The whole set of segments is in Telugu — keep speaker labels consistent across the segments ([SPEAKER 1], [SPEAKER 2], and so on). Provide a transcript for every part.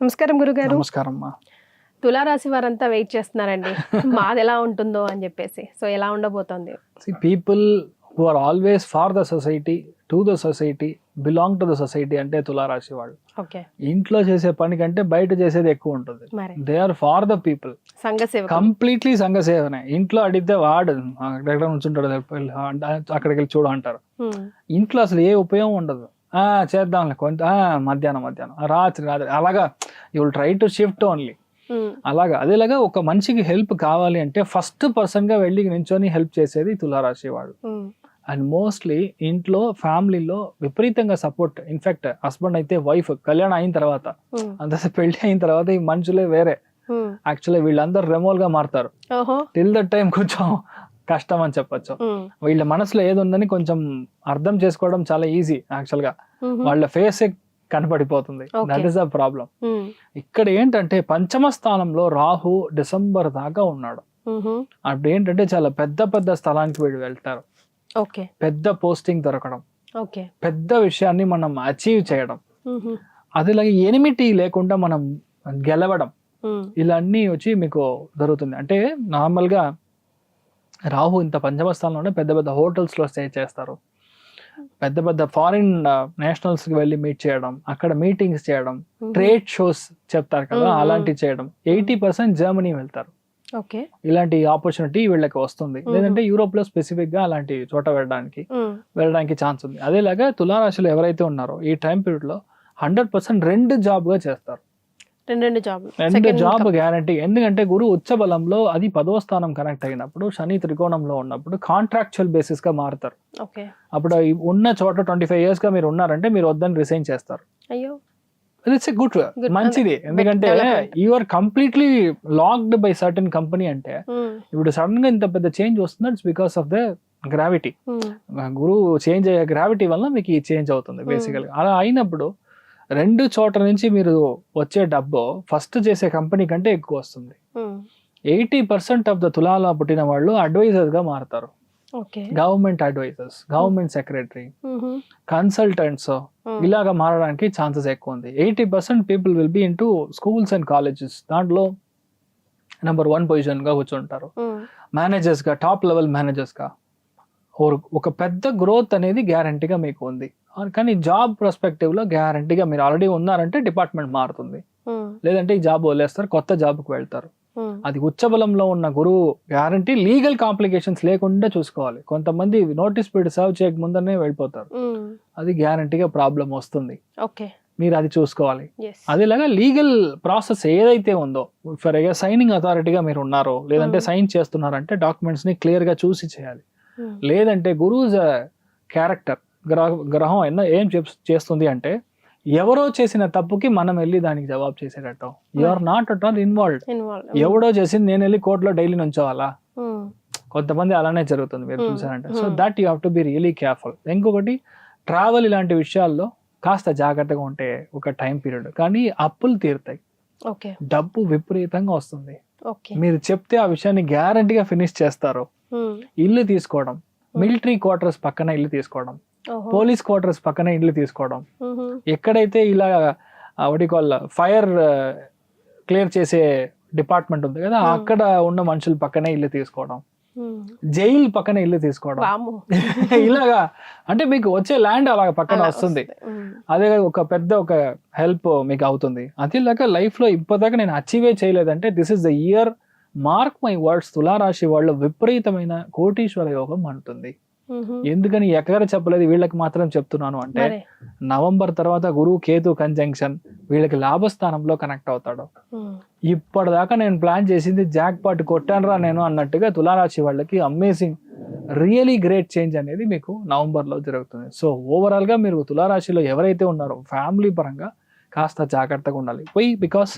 [SPEAKER 1] నమస్కారం గురుగారు.
[SPEAKER 2] నమస్కారం అమ్మా.
[SPEAKER 1] తులారాశి వారంతా వెయిట్ చేస్తున్నారండి మాది ఎలా ఉంటుందో అని చెప్పేసి. సో ఎలా ఉండబోతోంది?
[SPEAKER 2] People who are always for the society, to the society, belong to the society అంటే తులారాశి వాళ్ళు.
[SPEAKER 1] ఓకే.
[SPEAKER 2] ఇంట్లో చేసే పని కంటే బయట చేసేది ఎక్కువ ఉంటుంది. They are for the people,
[SPEAKER 1] సంఘ సేవ,
[SPEAKER 2] కంప్లీట్లీ సంఘ సేవనే. ఇంట్లో అడిగితే వాడు ఎక్కడ నుంచుంటాడు, అక్కడికి వెళ్ళి చూడు అంటారు. ఇంట్లో అసలు ఏ ఉపయోగం ఉండదు. చేద్దాంలే కొంత, మధ్యాహ్నం రాత్రి అలాగా you will try to shift only అలాగా. అదేలాగా ఒక మనిషికి హెల్ప్ కావాలి అంటే ఫస్ట్ పర్సన్ గా వెళ్ళి నించొని హెల్ప్ చేసేది తులారాశి వాళ్ళు. అండ్ మోస్ట్లీ ఇంట్లో ఫ్యామిలీలో విపరీతంగా సపోర్ట్. ఇన్ఫాక్ట్ హస్బెండ్ అయితే వైఫ్ కళ్యాణం అయిన తర్వాత, అంత పెళ్లి అయిన తర్వాత ఈ మనుషులే వేరే. యాక్చువల్లీ వీళ్ళందరూ రెమోల్ గా మారుతారు. టిల్ దట్ టైం కొంచెం కష్టం అని చెప్పొచ్చు. వీళ్ళ మనసులో ఏది ఉందని కొంచెం అర్థం చేసుకోవడం చాలా ఈజీ. యాక్చువల్ గా వాళ్ళ ఫేస్ కనపడిపోతుంది. That is the problem. ఇక్కడ ఏంటంటే పంచమ స్థానంలో రాహు డిసెంబర్ దాకా ఉన్నాడు. అప్పుడు ఏంటంటే చాలా పెద్ద స్థలానికి వీళ్ళు వెళ్తారు. పెద్ద పోస్టింగ్ దొరకడం, పెద్ద విషయాన్ని మనం అచీవ్ చేయడం, అదేలాగే ఎనిమిటీ లేకుండా మనం గెలవడం, ఇలా అన్ని వచ్చి మీకు దొరుకుతుంది. అంటే నార్మల్ గా రాహు ఇంత పంచమ స్థానంలోనే పెద్ద హోటల్స్ లో స్టే చేస్తారు. పెద్ద ఫారిన్ నేషనల్స్ కి వెళ్ళి మీట్ చేయడం, అక్కడ మీటింగ్స్ చేయడం, ట్రేడ్ షోస్ చెప్తారు కదా, అలాంటివి చేయడం. 80% జర్మనీ వెళ్తారు. ఇలాంటి ఆపర్చునిటీ వీళ్ళకి వస్తుంది. లేదంటే యూరోప్ లో స్పెసిఫిక్ గా అలాంటి చోట వెళ్ళడానికి ఛాన్స్ ఉంది. అదేలాగా తులారాశిలో ఎవరైతే ఉన్నారో ఈ టైం పీరియడ్ లో 100% రెండు జాబ్ గా చేస్తారు. రెండు జాబ్ గ్యారంటీ. ఎందుకంటే గురు ఉచ్చ బలంలో అది 10వ స్థానం కనెక్ట్ అయినప్పుడు, శని త్రికోణంలో ఉన్నప్పుడు కాంట్రాక్చువల్ బేసిస్ గా మారుతారు. అప్పుడు ఉన్న చోట 25 years గా మీరు ఉన్నారంటే మీరు వద్దని రిసైన్ చేస్తారు. ఇట్స్ ఎ గుడ్, మంచిది. ఎందుకంటే you are completely locked by certain company. అంటే ఇప్పుడు సడన్ గా ఇంత పెద్ద చేంజ్ వస్తుంది. It's because of the gravity. గురువు చేంజ్ అయ్యే గ్రావిటీ వల్ల మీకు ఈ చేంజ్ అవుతుంది బేసికల్గా. అలా అయినప్పుడు రెండు చోట్ల నుంచి మీరు వచ్చే డబ్బు ఫస్ట్ చేసే కంపెనీ కంటే ఎక్కువ వస్తుంది. 80% ఆఫ్ ద తులాలో పుట్టిన వాళ్ళు అడ్వైజర్స్ గా మారుతారు. Government advisors, government secretary, consultants ఇలాగా మారడానికి ఛాన్సెస్ ఎక్కువ ఉంది. 80% people will be in to schools and colleges. దాంట్లో నెంబర్ 1 పొజిషన్ గా కూర్చుంటారు. మేనేజర్స్ గా, టాప్ లెవెల్ మేనేజర్స్ గా ఒక పెద్ద గ్రోత్ అనేది గ్యారంటీగా మీకు ఉంది. కానీ జాబ్ పర్స్పెక్టివ్ లో గ్యారంటీగా మీరు ఆల్రెడీ ఉన్నారంటే డిపార్ట్మెంట్ మారుతుంది. లేదంటే ఈ జాబ్ వదిలేస్తారు, కొత్త జాబ్ కు వెళ్తారు. అది ఉచ్చబలంలో ఉన్న గురువు గ్యారంటీ. లీగల్ కాంప్లికేషన్స్ లేకుండా చూసుకోవాలి. కొంతమంది నోటీస్ పీరియడ్ సర్వ్ చేయక ముందరనే వెళ్ళిపోతారు. అది గ్యారంటీగా ప్రాబ్లం వస్తుంది. మీరు అది చూసుకోవాలి. అదేలాగా లీగల్ ప్రాసెస్ ఏదైతే ఉందో, ఫర్ సైనింగ్ అథారిటీగా మీరు ఉన్నారో, లేదంటే సైన్ చేస్తున్నారంటే డాక్యుమెంట్స్ ని క్లియర్ గా చూసి చేయాలి. లేదంటే గురువు క్యారెక్టర్, గ్రహం ఏం చేస్తుంది అంటే ఎవరో చేసిన తప్పుకి మనం వెళ్ళి దానికి జవాబు చేసేటట్టు. You are not at all involved. ఎవడో చేసింది నేను వెళ్ళి కోర్టులో డైలీ నుంచోవాలా? కొంతమంది అలానే జరుగుతుంది, మీరు చూసారంటే. So that you have to be really careful. ఇంకొకటి, ట్రావెల్ ఇలాంటి విషయాల్లో కాస్త జాగ్రత్తగా ఉంటే ఒక టైం పీరియడ్. కానీ అప్పులు తీరుతాయి, డబ్బు విపరీతంగా వస్తుంది. మీరు చెప్తే ఆ విషయాన్ని గ్యారంటీగా ఫినిష్ చేస్తారు. ఇల్లు తీసుకోవడం, మిలిటరీ క్వార్టర్స్ పక్కన ఇల్లు తీసుకోవడం, పోలీస్ క్వార్టర్స్ పక్కన ఇల్లు తీసుకోవడం, ఎక్కడైతే ఇలా ఫైర్ క్లియర్ చేసే డిపార్ట్మెంట్ ఉంది కదా, అక్కడ ఉన్న మనుషుల పక్కనే ఇల్లు తీసుకోవడం, జైలు పక్కన ఇల్లు తీసుకోవడం, ఇలాగా. అంటే మీకు వచ్చే ల్యాండ్ అలాగ పక్కన వస్తుంది. అదే ఒక హెల్ప్ మీకు అవుతుంది. అదేలాగా లైఫ్ లో ఇప్పటిదాకా నేను అచీవే చేయలేదంటే this is the year, mark my words, తులారాశి వాళ్ళు విపరీతమైన కోటీశ్వర యోగం అంటుంది. ఎందుకని ఎక్కడ చెప్పలేదు, వీళ్ళకి మాత్రం చెప్తున్నాను అంటే నవంబర్ తర్వాత గురువు కేతు కంజంక్షన్ వీళ్ళకి లాభస్థానంలో కనెక్ట్ అవుతాడు. ఇప్పటిదాకా నేను ప్లాన్ చేసింది జాక్ పాట్ కొట్టానురా నేను అన్నట్టుగా తులారాశి వాళ్ళకి అమేజింగ్, రియలీ గ్రేట్ చేంజ్ అనేది మీకు నవంబర్ లో జరుగుతుంది. సో ఓవరాల్ గా మీరు తులారాశిలో ఎవరైతే ఉన్నారో ఫ్యామిలీ పరంగా కాస్త జాగ్రత్తగా ఉండాలి. బికాస్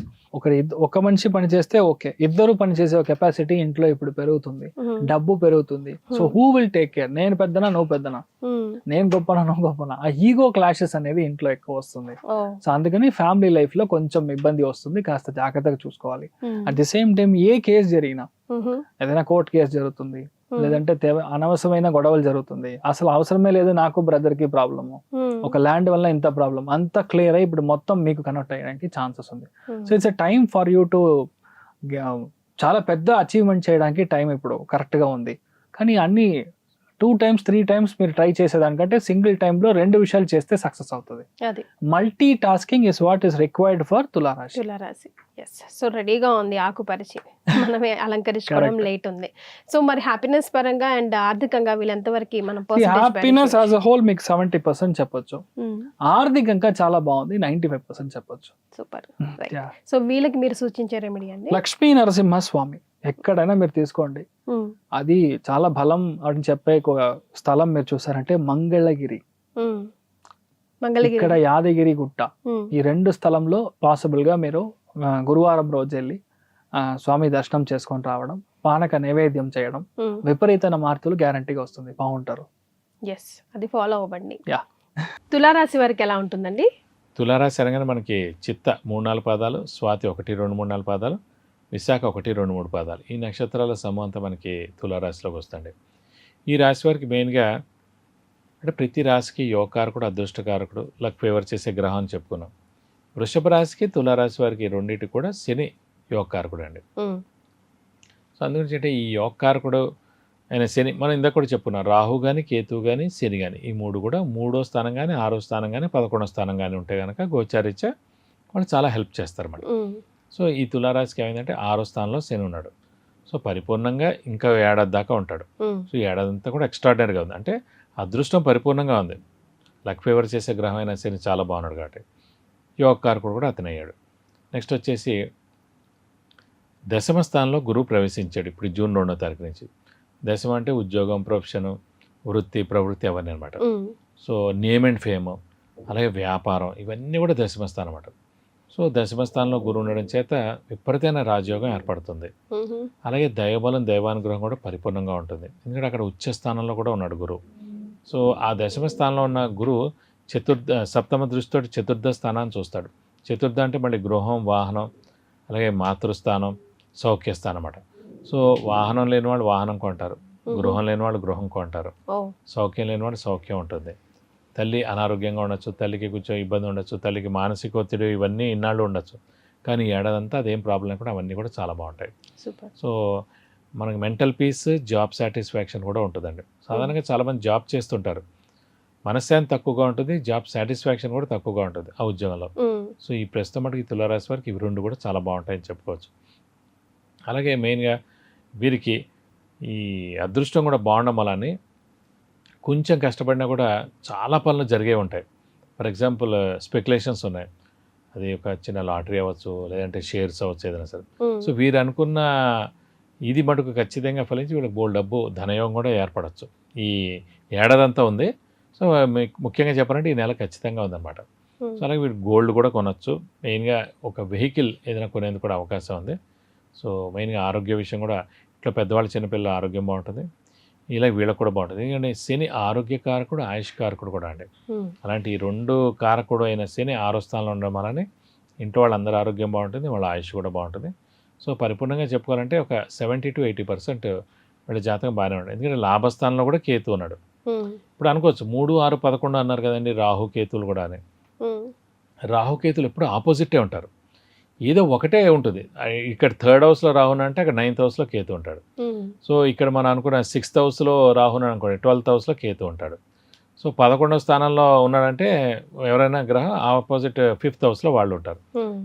[SPEAKER 2] ఒక మనిషి పని చేస్తే ఓకే, ఇద్దరు పని చేసే కెపాసిటీ ఇంట్లో ఇప్పుడు పెరుగుతుంది, డబ్బు పెరుగుతుంది. So who will take care? నేను పెద్దనా, నువ్వు పెద్దనా, నేను గొప్పనా, నువ్వు గొప్పనా? ఆ ఈగో క్లాషెస్ అనేది ఇంట్లో ఎక్కువ వస్తుంది. సో అందుకని ఫ్యామిలీ లైఫ్ లో కొంచెం ఇబ్బంది వస్తుంది, కాస్త జాగ్రత్తగా చూసుకోవాలి. At the same time A case జరిగినా, ఏదైనా కోర్టు కేసు జరుగుతుంది, లేదంటే అనవసరమైన గొడవలు జరుగుతుంది, అసలు అవసరమే లేదు నాకు బ్రదర్ కి ప్రాబ్లము, ఒక ల్యాండ్ వల్ల ఇంత ప్రాబ్లం అంతా క్లియర్ అయ్యి ఇప్పుడు మొత్తం మీకు కనెక్ట్ అయ్యడానికి ఛాన్సెస్ ఉంది. So it's a time for you to చాలా పెద్ద అచీవ్మెంట్ చేయడానికి టైం ఇప్పుడు కరెక్ట్గా ఉంది. కానీ అన్ని 2 times 3 times మీరు ట్రై చేసేదానికంటే సింగిల్ టైంలో 2 విషయాలు చేస్తే సక్సెస్ అవుతుంది.
[SPEAKER 1] అది
[SPEAKER 2] multi tasking is what is required for తులారాశి.
[SPEAKER 1] తులారాశి ఎస్. సో రెడీగా ఉంది ఆకుపరిచి మనమే అలంకరించుకోవడం లేట్ ఉంది. సో మరి హ్యాపీనెస్ పరంగా అండ్ ఆర్థికంగా వీళ్ళంతవరకు మనం
[SPEAKER 2] హ్యాపీనెస్ యాజ్ అ హోల్ మీకు 70% చెప్పొచ్చు. ఆర్థికంగా చాలా బాగుంది 95% చెప్పొచ్చు.
[SPEAKER 1] సూపర్. సో వీళ్ళకి మీరు సూచించే రెమెడీ అండి
[SPEAKER 2] లక్ష్మీ నరసింహ స్వామి. ఎక్కడైనా మీరు తీసుకోండి, అది చాలా బలం అని చెప్పే ఒక స్థలం మీరు చూసారంటే మంగళగిరి, ఇక్కడ యాదగిరి గుట్ట. ఈ 2 స్థలంలో పాసిబుల్ గా మీరు గురువారం రోజు వెళ్ళి స్వామి దర్శనం చేసుకొని రావడం, పానక నైవేద్యం చేయడం, విపరీతమైన మార్పులు గ్యారంటీగా వస్తుంది. బాగుంటారు.
[SPEAKER 1] ఎస్, అది ఫాలో అవ్వండి. తులారాశి వారికి ఎలా ఉంటుందండి?
[SPEAKER 3] తులారాశి అనగానే మనకి చిత్త 3-4 పాదాలు, స్వాతి 1, 2, 3, 4 పాదాలు, విశాఖ 1, 2, 3 పాదాలు. ఈ నక్షత్రాల సమూహం అంతా మనకి తులారాశిలోకి వస్తుంది. ఈ రాశి వారికి మెయిన్గా అంటే ప్రతి రాశికి యోగకారకుడు, అదృష్టకారకుడు, లక్ ఫేవర్ చేసే గ్రహం అని చెప్పుకున్నాం. వృషభ రాశికి తులారాశి వారికి రెండింటికి కూడా శని యోగకారకుడు అండి. సో అందుగురించి అంటే ఈ యోగకారకుడు అయిన శని మనం ఇందాక కూడా చెప్పుకున్నాం. రాహు కానీ, కేతు కానీ, శని కానీ, ఈ 3 కూడా 3వ స్థానం కానీ, 6వ స్థానం కానీ, 11వ స్థానం కానీ ఉంటే కనుక గోచారీత్యా వాళ్ళు చాలా హెల్ప్ చేస్తారు అన్నమాట. సో ఈ తులారాశికి ఏమైందంటే 6వ స్థానంలో శని ఉన్నాడు. సో పరిపూర్ణంగా ఇంకా ఏడాది దాకా ఉంటాడు. సో ఈ ఏడాది అంతా కూడా ఎక్స్ట్రాడినరీగా ఉంది. అంటే అదృష్టం పరిపూర్ణంగా ఉంది. లక్ ఫేవర్ చేసే గ్రహం అయిన శని చాలా బాగున్నాడు కాబట్టి యోగకారకుడు కూడా అతను అయ్యాడు. నెక్స్ట్ వచ్చేసి దశమ స్థానంలో గురువు ప్రవేశించాడు ఇప్పుడు జూన్ 2వ తారీఖు నుంచి. దశమ అంటే ఉద్యోగం, ప్రొఫెషను, వృత్తి, ప్రవృత్తి అవన్నీ అనమాట. సో నేమ్ అండ్ ఫేమ్, అలాగే వ్యాపారం, ఇవన్నీ కూడా దశమ స్థానం అన్నమాట. సో దశమ స్థానంలో గురువు ఉండడం చేత విపరీతమైన రాజయోగం ఏర్పడుతుంది. అలాగే దైవబలం, దైవానుగ్రహం కూడా పరిపూర్ణంగా ఉంటుంది. ఎందుకంటే అక్కడ ఉచ్చ స్థానంలో కూడా ఉన్నాడు గురువు. సో ఆ దశమ స్థానంలో ఉన్న గురువు సప్తమ దృష్టితో చతుర్థ స్థానాన్ని చూస్తాడు. చతుర్థ అంటే మళ్ళీ గృహం, వాహనం, అలాగే మాతృస్థానం, సౌఖ్యస్థానం అన్నమాట. సో వాహనం లేని వాళ్ళు వాహనం కొంటారు, గృహం లేని వాళ్ళు గృహం కొంటారు, సౌఖ్యం లేని వాళ్ళు సౌఖ్యం ఉంటుంది. తల్లి అనారోగ్యంగా ఉండొచ్చు, తల్లికి కొంచెం ఇబ్బంది ఉండొచ్చు, తల్లికి మానసిక ఒత్తిడి ఇవన్నీ ఇన్నాళ్ళు ఉండొచ్చు. కానీ ఏడాదంతా అదేం ప్రాబ్లం లేకుండా అవన్నీ కూడా చాలా బాగుంటాయి. సో మనకి మెంటల్ పీస్, జాబ్ సాటిస్ఫాక్షన్ కూడా ఉంటుందండి. సాధారణంగా చాలామంది జాబ్ చేస్తుంటారు, మనశ్శాంతి తక్కువగా ఉంటుంది, జాబ్ సాటిస్ఫాక్షన్ కూడా తక్కువగా ఉంటుంది ఆ ఉద్యోగంలో. సో ఈ ప్రస్తుతం మటుకు ఈ తులారాశి వారికి ఇవి 2 కూడా చాలా బాగుంటాయని చెప్పుకోవచ్చు. అలాగే మెయిన్గా వీరికి ఈ అదృష్టం కూడా బాగుండడం వలని కొంచెం కష్టపడినా కూడా చాలా పనులు జరిగే ఉంటాయి. ఫర్ ఎగ్జాంపుల్ స్పెక్యులేషన్స్ ఉన్నాయి, అది ఒక చిన్న లాటరీ అవ్వచ్చు, లేదంటే షేర్స్ అవ్వచ్చు, ఏదైనా సరే. సో వీరు అనుకున్న ఇది మటుకు ఖచ్చితంగా ఫలించి వీళ్ళకి బోల్డ్ డబ్బు, ధనయోగం కూడా ఏర్పడవచ్చు. ఈ ఏడాదంతా ఉంది. సో ముఖ్యంగా చెప్పాలంటే ఈ నెల ఖచ్చితంగా ఉందన్నమాట. సో అలాగే వీళ్ళు గోల్డ్ కూడా కొనవచ్చు. మెయిన్గా ఒక వెహికల్ ఏదైనా కొనేందుకు కూడా అవకాశం ఉంది. సో మెయిన్గా ఆరోగ్య విషయం కూడా ఇట్లా పెద్దవాళ్ళు, చిన్నపిల్లల ఆరోగ్యం బాగుంటుంది. ఇలా వీళ్ళకు కూడా బాగుంటుంది. ఎందుకంటే శని ఆరోగ్యకారకుడు, ఆయుష్కారకుడు కూడా అండి. అలాంటి ఈ 2 కారకుడు అయిన శని 6వ స్థానంలో ఉండడం వలన ఇంట్లో వాళ్ళందరూ ఆరోగ్యం బాగుంటుంది, వాళ్ళ ఆయుష్ కూడా బాగుంటుంది. సో పరిపూర్ణంగా చెప్పుకోవాలంటే ఒక 70 to 80% వీళ్ళ జాతకం బాగానే ఉంటుంది. ఎందుకంటే లాభస్థానంలో కూడా కేతు ఉన్నాడు. ఇప్పుడు అనుకోవచ్చు 3, 6, 11 అన్నారు కదండి రాహు కేతువులు కూడా అని. రాహుకేతులు ఎప్పుడు ఆపోజిటే ఉంటారు, ఏదో ఒకటే ఉంటుంది. ఇక్కడ 3rd హౌస్లో రాహుని అంటే అక్కడ 9th హౌస్లో కేతు ఉంటాడు. సో ఇక్కడ మనం అనుకున్న 6th హౌస్లో రాహుని అనుకోండి, 12th హౌస్లో కేతు ఉంటాడు. సో 11వ స్థానంలో ఉన్నాడంటే ఎవరైనా గ్రహం ఆపోజిట్ 5th హౌస్లో వాళ్ళు ఉంటారు.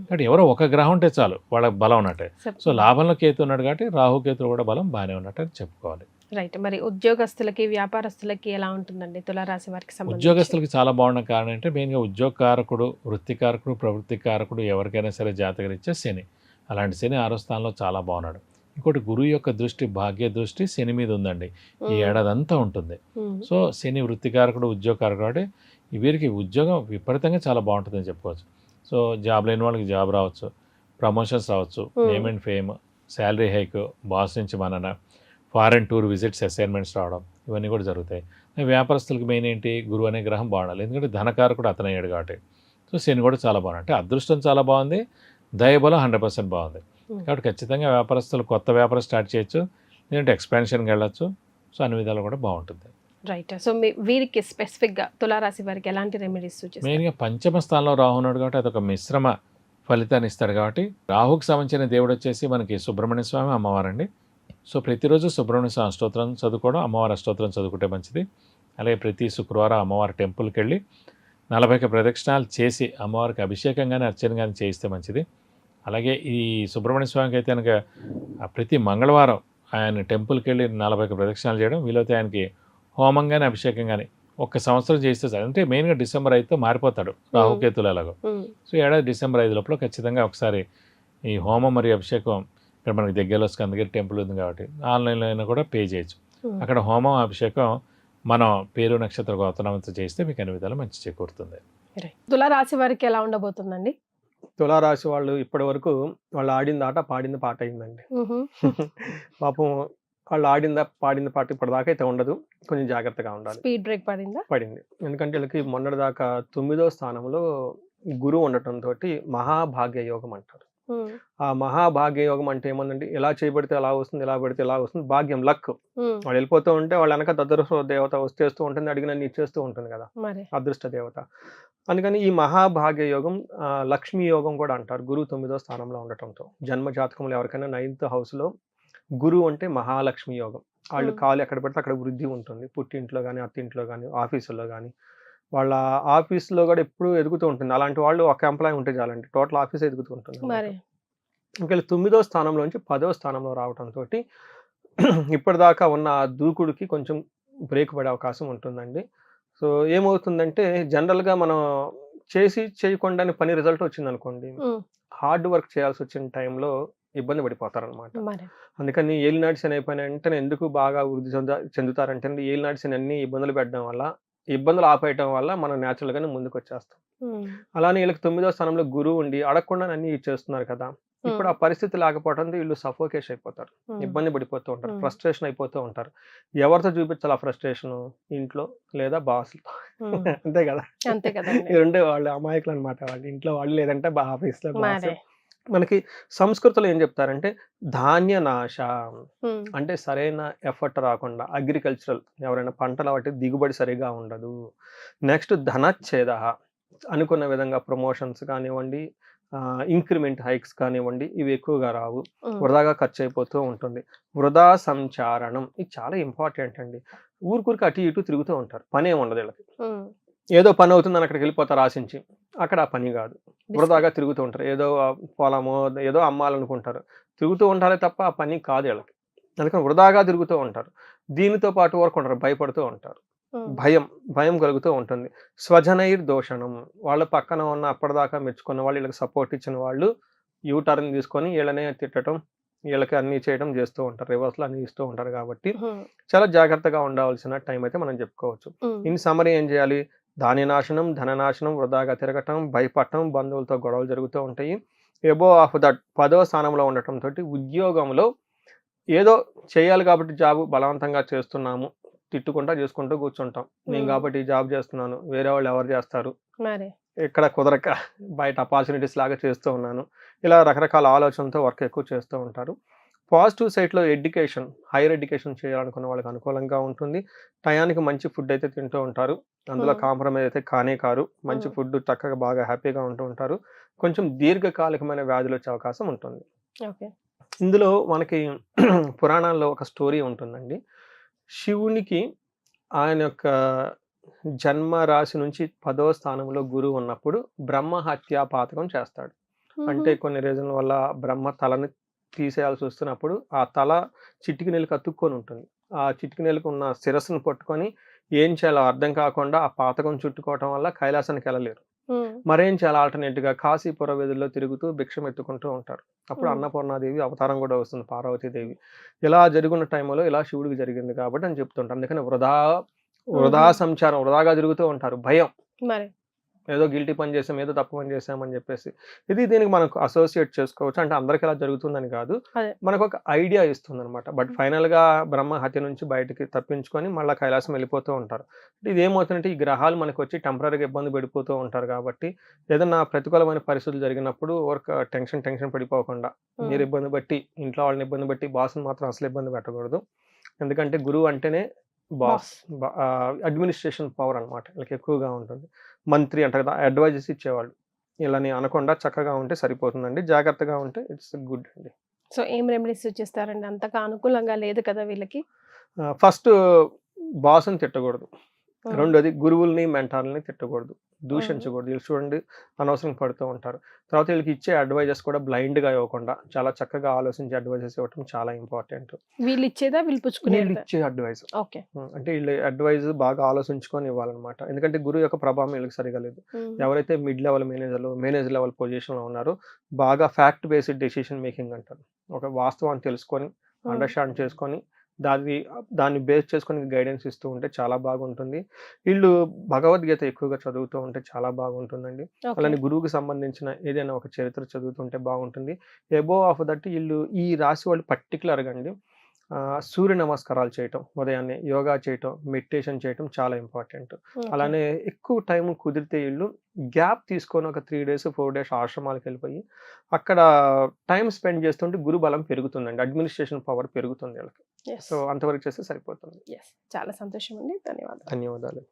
[SPEAKER 3] కాబట్టి ఎవరో ఒక గ్రహం ఉంటే చాలు వాళ్ళకి బలం ఉన్నట్టే. సో లాభంలో కేతు ఉన్నాడు కాబట్టి రాహుకేతులు కూడా బలం బాగానే ఉన్నట్టు అని చెప్పుకోవాలి.
[SPEAKER 1] రైట్. మరి ఉద్యోగస్తులకి, వ్యాపారస్తులకి ఎలా ఉంటుందండి తులారాశి వారికి సంబంధించి?
[SPEAKER 3] ఉద్యోగస్తులకి చాలా బాగున్న కారణం అంటే మెయిన్గా ఉద్యోగకారకుడు, వృత్తికారకుడు, ప్రవృత్తికారకుడు ఎవరికైనా సరే జాతకరీత్యా శని. అలాంటి శని 6వ స్థానంలో చాలా బాగున్నాడు. ఇంకోటి గురువు యొక్క దృష్టి, భాగ్య దృష్టి శని మీద ఉందండి. ఈ ఏడాదంతా ఉంటుంది. సో శని వృత్తికారకుడు, ఉద్యోగకారకుడు అంటే వీరికి ఉద్యోగం విపరీతంగా చాలా బాగుంటుందని చెప్పుకోవచ్చు. సో జాబ్ లేని వాళ్ళకి జాబ్ రావచ్చు, ప్రమోషన్స్ రావచ్చు, name and fame, salary hike, boss నుంచి మనన, ఫారెన్ టూర్ విజిట్స్, అసైన్మెంట్స్ రావడం, ఇవన్నీ కూడా జరుగుతాయి. వ్యాపారస్తులకు మెయిన్ ఏంటి, గురువు అనే గ్రహం బాగుండాలి. ఎందుకంటే ధనకారకుడు అతను అయ్యాడు కాబట్టి. సో శని కూడా చాలా బాగుంది. అంటే అదృష్టం చాలా బాగుంది, దయబలం 100% బాగుంది. కాబట్టి ఖచ్చితంగా వ్యాపారస్తులు కొత్త వ్యాపారం స్టార్ట్ చేయొచ్చు, లేదంటే ఎక్స్పాన్షన్కి వెళ్ళచ్చు. సో అన్ని విధాలు కూడా బాగుంటుంది.
[SPEAKER 1] రైట్. సో వీరికి స్పెసిఫిక్ గా తులారాశి వారికి ఎలాంటి రెమెడీస్ సూచిస్తారు?
[SPEAKER 3] మెయిన్గా పంచమ స్థానంలో రాహు ఉన్నాడు కాబట్టి అదొక మిశ్రమ ఫలితాన్ని ఇస్తాడు కాబట్టి రాహుకు సంబంధించిన దేవుడు వచ్చేసి మనకి సుబ్రహ్మణ్య స్వామి అమ్మవారండి. సో ప్రతిరోజు సుబ్రహ్మణ్య స్వామి అష్టోత్తరం చదువుకోవడం, అమ్మవారి అష్టోత్తరం చదువుకుంటే మంచిది. అలాగే ప్రతి శుక్రవారం అమ్మవారి టెంపుల్కి వెళ్ళి 40 ప్రదక్షిణాలు చేసి అమ్మవారికి అభిషేకం కానీ అర్చన కానీ చేయిస్తే మంచిది. అలాగే ఈ సుబ్రహ్మణ్య స్వామికి అయితే కనుక ప్రతి మంగళవారం ఆయన టెంపుల్కి వెళ్ళి 40 ప్రదక్షిణాలు చేయడం, వీలైతే ఆయనకి హోమం కానీ అభిషేకం కానీ 1 సంవత్సరం చేస్తే సార్, అంటే మెయిన్గా డిసెంబర్ 5తో మారిపోతాడు రాహుకేతులు ఎలాగో. సో ఏడాది డిసెంబర్ 5 లోపల ఖచ్చితంగా ఒకసారి ఈ హోమం మరియు అభిషేకం ఇక్కడ మనకి దగ్గరలో స్కందగిరి టెంపుల్ ఉంది కాబట్టి ఆన్లైన్లో అయినా కూడా పే చేయొచ్చు. అక్కడ హోమం అభిషేకం మనం పేరు నక్షత్ర గోత్రనామంతో చేస్తే మీకు అన్ని విధాలు మంచి చేకూరుతుంది.
[SPEAKER 1] తులారాశి వారికి ఎలా ఉండబోతుందండి?
[SPEAKER 4] తులారాశి వాళ్ళు ఇప్పటి వరకు వాళ్ళు ఆడింది ఆట పాడింది పాట అయిందండి. పాపం వాళ్ళు పాడింది పాట ఇప్పటిదాకా అయితే ఉండదు, కొంచెం జాగ్రత్తగా ఉండాలి.
[SPEAKER 1] స్పీడ్ బ్రేక్ పడింది.
[SPEAKER 4] ఎందుకంటే వీళ్ళకి మొన్నటిదాకా 9వ స్థానంలో గురువు ఉండటంతో మహాభాగ్య యోగం అంటారు. ఆ మహాభాగ్య యోగం అంటే ఏమందంటే ఎలా చేయబడితే అలా వస్తుంది, ఎలా పడితే ఎలా వస్తుంది, భాగ్యం లక్. వాళ్ళు వెళ్ళిపోతూ ఉంటే వాళ్ళ వెనక అదృష్ట దేవత వచ్చేస్తూ ఉంటుంది, అడిగినన్ని ఇచ్చేస్తూ ఉంటుంది కదా అదృష్ట దేవత. అందుకని ఈ మహాభాగ్య యోగం లక్ష్మీ యోగం కూడా అంటారు, గురువు 9వ స్థానంలో ఉండటంతో. జన్మ జాతకంలో ఎవరికైనా 9th హౌస్లో గురువు అంటే మహాలక్ష్మి యోగం. వాళ్ళు కాలు ఎక్కడ పెడితే అక్కడ వృద్ధి ఉంటుంది, పుట్టింట్లో కానీ అత్తింట్లో కానీ ఆఫీసులో కానీ. వాళ్ళ ఆఫీస్లో కూడా ఎప్పుడు ఎదుగుతూ ఉంటుంది. అలాంటి వాళ్ళు ఒక ఎంప్లాయ్ ఉంటే చాలండి, టోటల్ ఆఫీస్ ఎదుగుతూ ఉంటుంది. ఇంకా 9వ స్థానంలోంచి 10వ స్థానంలో రావడంతో ఇప్పటిదాకా ఉన్న ఆ దూకుడికి కొంచెం బ్రేక్ పడే అవకాశం ఉంటుందండి. సో ఏమవుతుందంటే జనరల్గా మనం చేయకుండానే పని రిజల్ట్ వచ్చింది అనుకోండి, హార్డ్ వర్క్ చేయాల్సి వచ్చిన టైంలో ఇబ్బంది పడిపోతారనమాట. అందుకని ఏలినాటి శని అయిపోయిన వెంటనే ఎందుకు బాగా వృద్ధి చెందుతారంటే ఏలినాటి శని అన్ని ఇబ్బందులు పెట్టడం వల్ల, ఇబ్బందులు ఆపేయటం వల్ల మనం న్యాచురల్గానే ముందుకు వచ్చేస్తాం. అలానే వీళ్ళకి 9వ స్థానంలో గురువు ఉండి అడగకుండా అన్ని ఇచ్చేస్తున్నారు కదా. ఇప్పుడు ఆ పరిస్థితి లేకపోవడంతో వీళ్ళు సఫోకేషన్ అయిపోతారు, ఇబ్బంది పడిపోతూ ఉంటారు, ఫ్రస్ట్రేషన్ అయిపోతూ ఉంటారు. ఎవరితో చూపించాలి ఆ ఫ్రస్ట్రేషన్? ఇంట్లో లేదా బాస్తో. అంతే కదా, ఈ రెండే వాళ్ళు అమాయకులు అనమాట. వాళ్ళు ఇంట్లో వాళ్ళు, లేదంటే ఆఫీస్లో బాస్. మనకి సంస్కృతిలో ఏం చెప్తారంటే ధాన్య నాశ అంటే సరైన ఎఫర్ట్ రాకుండా, అగ్రికల్చరల్ ఎవరైనా పంటలు వాటి దిగుబడి సరిగా ఉండదు. నెక్స్ట్ ధనచ్ఛేద, అనుకున్న విధంగా ప్రమోషన్స్ కానివ్వండి, ఇంక్రిమెంట్ హైక్స్ కానివ్వండి, ఇవి ఎక్కువగా రావు, వృధాగా ఖర్చు అయిపోతూ ఉంటుంది. వృధా సంచారణం, ఇది చాలా ఇంపార్టెంట్ అండి. ఊరికూరికి అటు ఇటు తిరుగుతూ ఉంటారు, పని ఏమి ఉండదు వీళ్ళకి. ఏదో పని అవుతుందని అక్కడికి వెళ్ళిపోతారు ఆశించి, అక్కడ ఆ పని కాదు, వృధాగా తిరుగుతూ ఉంటారు. ఏదో పొలమో ఏదో అమ్మాలనుకుంటారు, తిరుగుతూ ఉంటారే తప్ప ఆ పని కాదు వీళ్ళకి. అందుకని వృధాగా తిరుగుతూ ఉంటారు. దీనితో పాటు వరకు ఉంటారు, భయపడుతూ ఉంటారు, భయం కలుగుతూ ఉంటుంది. స్వజనైర్ దోషణం, వాళ్ళ పక్కన ఉన్న అప్పటిదాకా మెచ్చుకున్న వాళ్ళు, వీళ్ళకి సపోర్ట్ ఇచ్చిన వాళ్ళు యూటర్న్ తీసుకొని వీళ్ళనే తిట్టడం, వీళ్ళకి అన్ని చేయడం చేస్తూ ఉంటారు, రివర్స్లో అన్ని ఇస్తూ ఉంటారు. కాబట్టి చాలా జాగ్రత్తగా ఉండవలసిన టైం అయితే మనం చెప్పుకోవచ్చు. ఇన్ సమరీ ఏం చేయాలి? ధాన్యనాశనం, ధననాశనం, వృధాగా తిరగటం, భయపడటం, బంధువులతో గొడవలు జరుగుతూ ఉంటాయి. ఎబో ఆఫ్ దట్ 10వ స్థానంలో ఉండటంతో ఉద్యోగంలో ఏదో చేయాలి కాబట్టి జాబ్ బలవంతంగా చేస్తున్నాము, తిట్టుకుంటా చేసుకుంటూ కూర్చుంటాం. నేను కాబట్టి ఈ జాబ్ చేస్తున్నాను, వేరే వాళ్ళు ఎవరు చేస్తారు, ఇక్కడ కుదరక బయట ఆపర్చునిటీస్ లాగా చేస్తూ ఉన్నాను, ఇలా రకరకాల ఆలోచనలతో వర్క్ ఎక్కువ చేస్తూ ఉంటారు. పాజిటివ్ సైడ్లో ఎడ్యుకేషన్, హైయర్ ఎడ్యుకేషన్ చేయాలనుకున్న వాళ్ళకి అనుకూలంగా ఉంటుంది. టయానికి మంచి ఫుడ్ అయితే తింటూ ఉంటారు, అందులో కాంప్రమైజ్ అయితే కానే కారు. మంచి ఫుడ్ చక్కగా బాగా హ్యాపీగా ఉంటూ ఉంటారు. కొంచెం దీర్ఘకాలికమైన వ్యాధులు వచ్చే అవకాశం ఉంటుంది. ఇందులో మనకి పురాణాల్లో ఒక స్టోరీ ఉంటుందండి. శివునికి ఆయన యొక్క జన్మ రాశి నుంచి 10వ స్థానంలో గురువు ఉన్నప్పుడు బ్రహ్మ హత్యా పాతకం చేస్తాడు. అంటే కొన్ని రీజన్ల వల్ల బ్రహ్మ తలని తీసేయాల్సి వస్తున్నప్పుడు ఆ తల చిటికినెలకు అతుక్కొని ఉంటుంది. ఆ చిటికినెలకు ఉన్న శిరస్సును పట్టుకొని ఏం చేయాలో అర్థం కాకుండా ఆ పాతకం చుట్టుకోవటం వల్ల కైలాసానికి వెళ్ళలేరు. మరేం చేయాలి? ఆల్టర్నేట్గా కాశీపుర వీధుల్లో తిరుగుతూ భిక్షం ఎత్తుకుంటూ ఉంటారు. అప్పుడు అన్నపూర్ణాదేవి అవతారం కూడా వస్తుంది, పార్వతీదేవి. ఇలా జరుగున్న టైంలో ఇలా శివుడికి జరిగింది కాబట్టి అని చెప్తుంటారు. అందుకని వృధా సంచారం, వృధాగా తిరుగుతూ ఉంటారు. భయం, ఏదో గిల్టీ పని చేసాం, ఏదో తప్పు పని చేసామని చెప్పేసి. ఇది దీనికి మనకు అసోసియేట్ చేసుకోవచ్చు. అంటే అందరికి ఇలా జరుగుతుందని కాదు, మనకు ఒక ఐడియా ఇస్తుంది అనమాట. బట్ ఫైనల్గా బ్రహ్మ హత్య నుంచి బయటికి తప్పించుకొని మళ్ళీ కైలాసం వెళ్ళిపోతూ ఉంటారు. ఇది ఏమవుతుందంటే ఈ గ్రహాలు మనకు వచ్చి టెంపరీగా ఇబ్బంది పడిపోతూ ఉంటారు. కాబట్టి ఏదైనా ప్రతికూలమైన పరిస్థితులు జరిగినప్పుడు వర్క్ టెన్షన్ పడిపోకుండా మీరు ఇబ్బంది బట్టి, ఇంట్లో వాళ్ళని ఇబ్బంది బట్టి బాస్ని మాత్రం అసలు ఇబ్బంది పెట్టకూడదు. ఎందుకంటే గురువు అంటేనే బాస్, అడ్మినిస్ట్రేషన్ పవర్ అన్నమాట వీళ్ళకి ఎక్కువగా ఉంటుంది. మంత్రి అంటారు కదా, అడ్వైజెస్ ఇచ్చేవాళ్ళు. వీళ్ళని అనకుండా చక్కగా ఉంటే సరిపోతుందండి, జాగ్రత్తగా ఉంటే ఇట్స్ గుడ్ అండి.
[SPEAKER 1] సో ఏం రెమెడీస్ సూచిస్తారండి? అంతగా అనుకూలంగా లేదు కదా వీళ్ళకి.
[SPEAKER 4] ఫస్ట్ బాస్ని తిట్టకూడదు, రెండోది గురువుల్ని మెంటార్లని తిట్టకూడదు, దూషించకూడదు. వీళ్ళు చూడండి అనవసరంగా పడుతూ ఉంటారు. తర్వాత వీళ్ళకి ఇచ్చే అడ్వైజెస్ కూడా బ్లైండ్గా ఇవ్వకుండా చాలా చక్కగా ఆలోచించి అడ్వైజెస్ ఇవ్వటం చాలా ఇంపార్టెంట్.
[SPEAKER 1] వీళ్ళు ఇచ్చేదా వీళ్ళు
[SPEAKER 4] వీళ్ళు
[SPEAKER 1] పుచ్చుకునేదా?
[SPEAKER 4] ఇచ్చే అడ్వైజ్
[SPEAKER 1] ఓకే.
[SPEAKER 4] అంటే వీళ్ళు అడ్వైజ్ బాగా ఆలోచించుకొని ఇవ్వాలన్నమాట. ఎందుకంటే గురువు యొక్క ప్రభావం వీళ్ళకి సరిగా లేదు. ఎవరైతే మిడ్ లెవెల్ మేనేజర్ లెవెల్ పొజిషన్లో ఉన్నారో బాగా ఫ్యాక్ట్ బేస్డ్ డెసిషన్ మేకింగ్ అంటారు. ఒక వాస్తవాన్ని తెలుసుకొని అండర్స్టాండ్ చేసుకొని దాన్ని బేస్ చేసుకొని గైడెన్స్ ఇస్తూ ఉంటే చాలా బాగుంటుంది. వీళ్ళు భగవద్గీత ఎక్కువగా చదువుతూ ఉంటే చాలా బాగుంటుందండి. అలానే గురువుకి సంబంధించిన ఏదైనా ఒక చరిత్ర చదువుతుంటే బాగుంటుంది. అబోవ్ ఆఫ్ దట్ వీళ్ళు ఈ రాశి వాళ్ళు పర్టికులర్గా అండి సూర్య నమస్కారాలు చేయటం, ఉదయాన్నే యోగా చేయటం, మెడిటేషన్ చేయటం చాలా ఇంపార్టెంట్. అలానే ఎక్కువ టైం కుదిరితే వీళ్ళు గ్యాప్ తీసుకొని ఒక 3 days 4 days ఆశ్రమాలకు వెళ్ళిపోయి అక్కడ టైం స్పెండ్ చేస్తుంటే గురు బలం పెరుగుతుందండి, అడ్మినిస్ట్రేషన్ పవర్ పెరుగుతుంది వీళ్ళకి. సో అంతవరకు చేస్తే సరిపోతుంది.
[SPEAKER 1] చాలా సంతోషం అండి. ధన్యవాదాలు.
[SPEAKER 4] ధన్యవాదాలు.